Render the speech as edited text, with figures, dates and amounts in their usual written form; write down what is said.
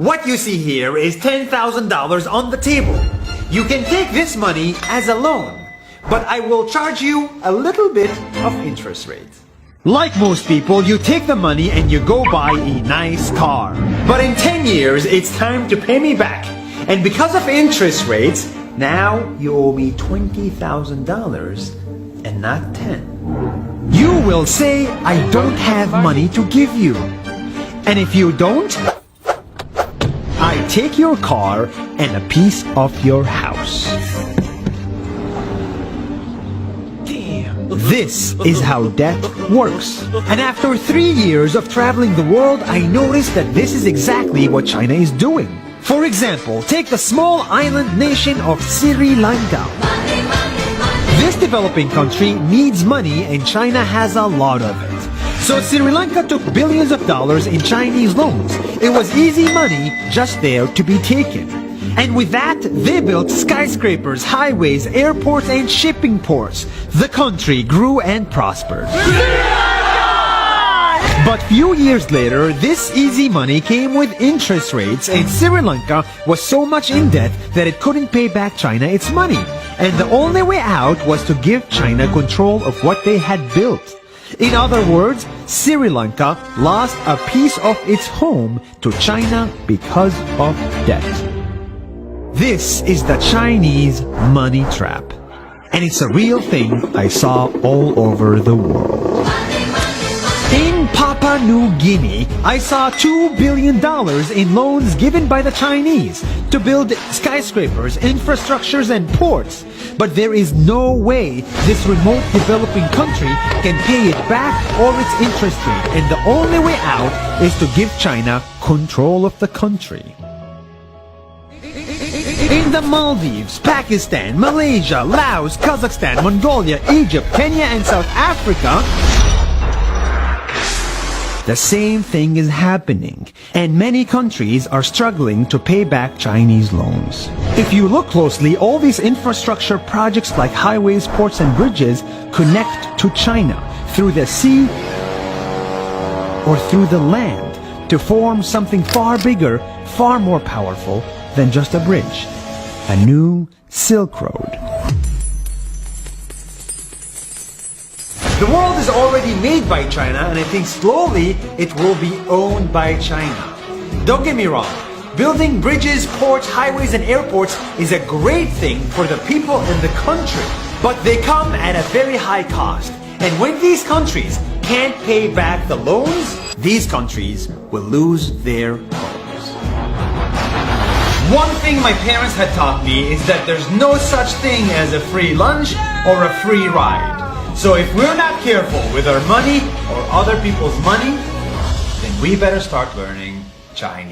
What you see here is $10,000 on the table. You can take this money as a loan, but I will charge you a little bit of interest rate. Like most people, you take the money and you go buy a nice car. But in 10 years, it's time to pay me back. And because of interest rates, now you owe me $20,000 and not 10. You will say, I don't have money to give you. And if you don't, I take your car and a piece of your house. This is how debt works. And after 3 years of traveling the world, I noticed that this is exactly what China is doing. For example, take the small island nation of Sri Lanka. This developing country needs money and China has a lot of it. So Sri Lanka took billions of dollars in Chinese loans. It was easy money just there to be taken. And with that, they built skyscrapers, highways, airports, and shipping ports. The country grew and prospered. But few years later, this easy money came with interest rates, and Sri Lanka was so much in debt that it couldn't pay back China its money. And the only way out was to give China control of what they had built. In other words, Sri Lanka lost a piece of its home to China because of debt. This is the Chinese money trap. And it's a real thing I saw all over the world. In Papua New Guinea, I saw $2 billion in loans given by the Chinese to build skyscrapers, infrastructures, and ports. But there is no way this remote developing country can pay it back or its interest rate, and the only way out is to give China control of the country. In the Maldives, Pakistan, Malaysia, Laos, Kazakhstan, Mongolia, Egypt, Kenya, and South Africa, the same thing is happening, and many countries are struggling to pay back Chinese loans. If you look closely, all these infrastructure projects like highways, ports, and bridges connect to China through the sea or through the land to form something far bigger, far more powerful than just a bridge. A new Silk Road. The world is already made by China, and I think slowly it will be owned by China. Don't get me wrong, building bridges, ports, highways, and airports is a great thing for the people and the country, but they come at a very high cost. And when these countries can't pay back the loans, these countries will lose their homes. One thing my parents had taught me is that there's no such thing as a free lunch or a free ride. So if we're not careful with our money or other people's money, then we better start learning Chinese.